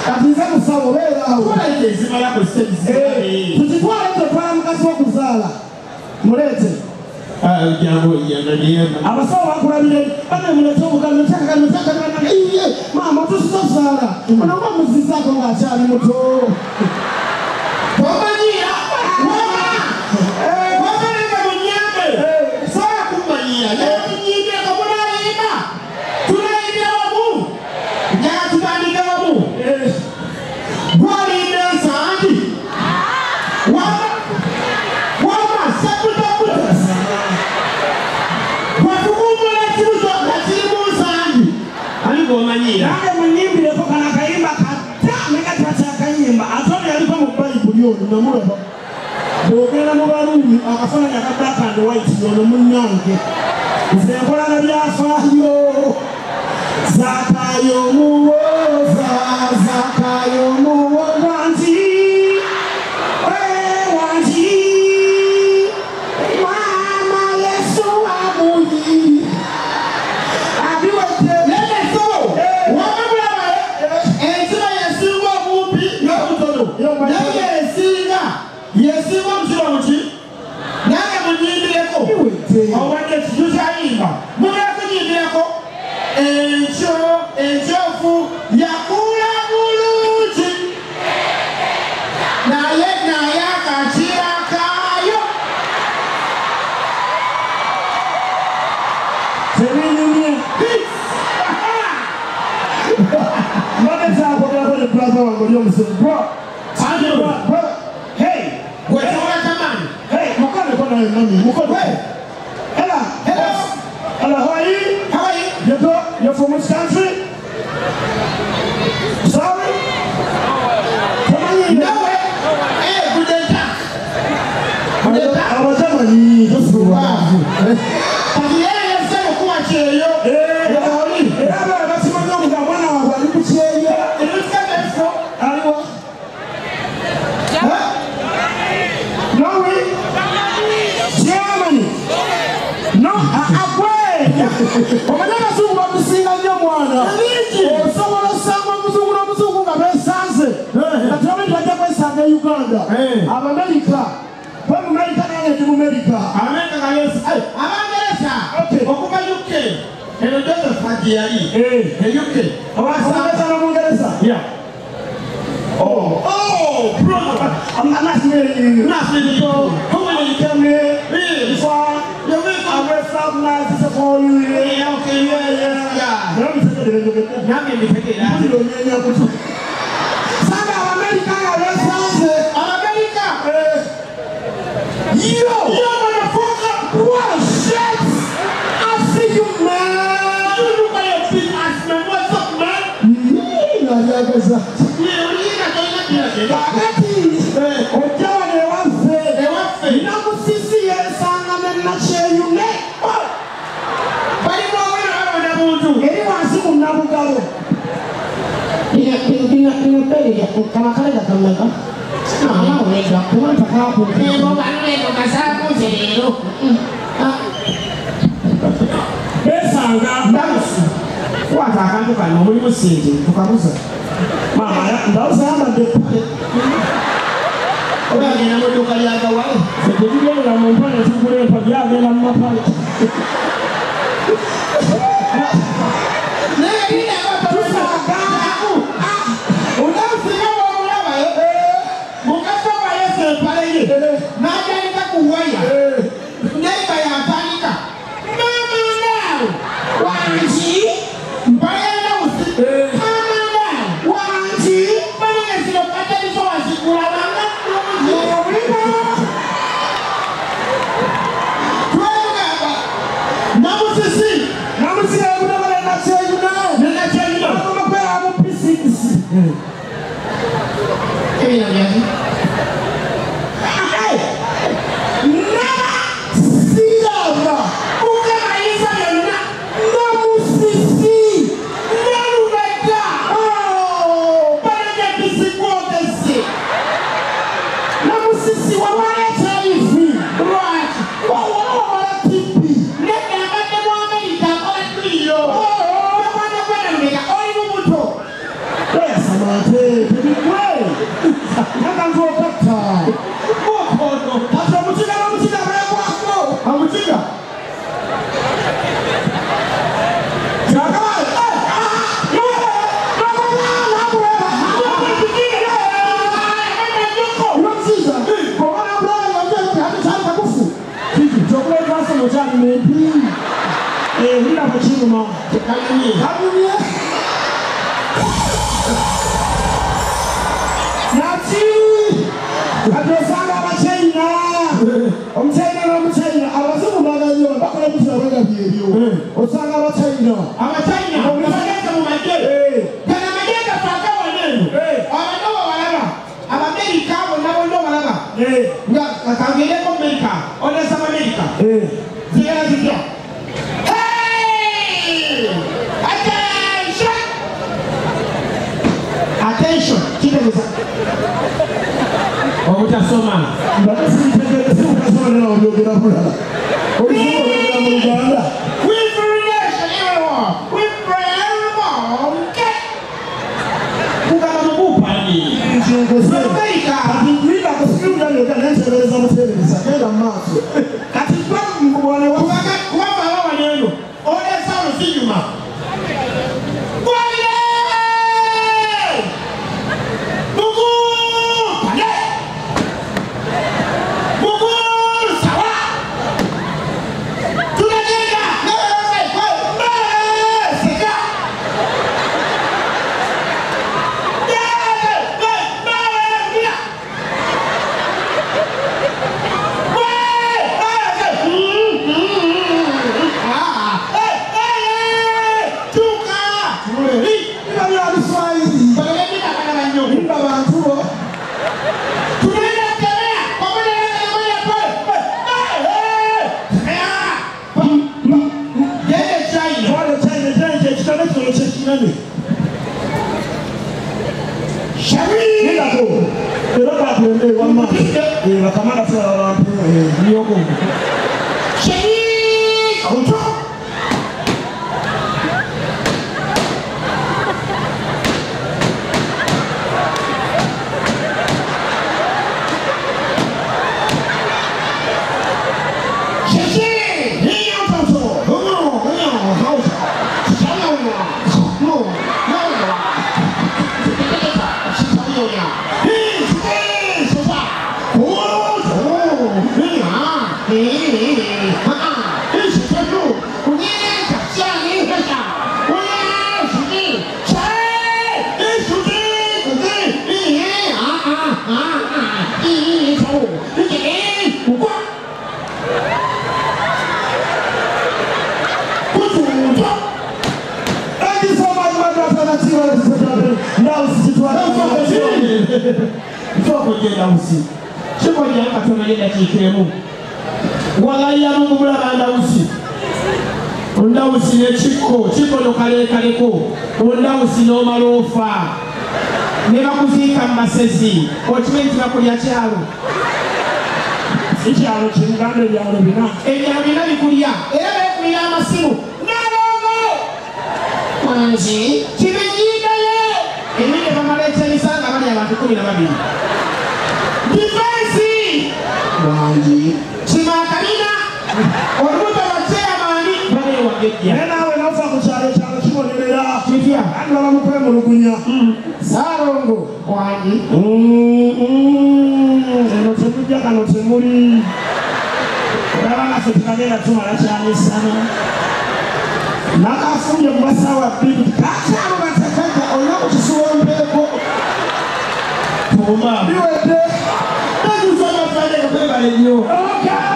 Atiza kusabo bera awo. Kwa ile zima yako sisi. Tuzitwale tutwala mkazi wa kuzala. Mulete. Jambo yanania. Abasawo bakulabire bane mulete obukalutaka kana iye mama tusizozala. Mwana muzizako ngachali muto. Wamanyia. Wamanyia munyambe. Sawa kumanyia. Leo nyinyi kabona lima. Tunaibia wabu. Nyaka tunaandika wabu. Gwali ndansa andi. Wama sakuta. Nage munyimbire ko kana kayimba kata mega twachakayimba atone yalipa mu Bible yo namuraba bogera mu barumi akafana yakataka ndo white yo munyange uzenkola na byafayo zakayo muwoza zakayo muwoza Hey, what you want to man? Hey, Hello, how are you? You're from which country? Sorry? Come on in. No way. Hey, good day. I was Germany. Just go on. Omanyana zungu bamusinga nnyo mwana. Osobola osanga omuzungu n'omuzungu nga beesanze. Nga tebamenyi bajja kwesanga e Uganda. Abamerika. Bamumerika nange ndi Mumerika. Abangereza. Okuva UK. Eno Joseph Haji yali. UK. Abangereza n'Omungereza? Yeah. Oh, brother. I'm not really. Come on, you tell me. Before you wake up, we're from nice to for you. Yeah, okay, yeah. Let me take it. Some of America are responsible. America. Yo, motherfucker. What shit? I see you, man. You look at your big ass, man. What's up, man? Mama, that's how I'm going to ate tebigwe nakanzo okata okono ate omukiga bwekwako amukiga Hila machino ma Kalunie Nati Adosanga Machina Omchina Abasumu Magayo Bakole Musawaga Biyo Osanga Machina Amachina Omchina Mumake Kana Mageka Faka Wanenu Awanoa Walaba Amerika Wanawondo Walaba Nga Kangele Amerika Onesa Amerika Zia Zia Attention, keep it up. Oh, that's so man. But this is the super now. You'll get up with her. With relation, everyone. With prayer, okay. Who got a book? I think we got the skill that you can enter the cemetery. It's a better master. I think one of them. Oh, that's how to see you, man. Okay.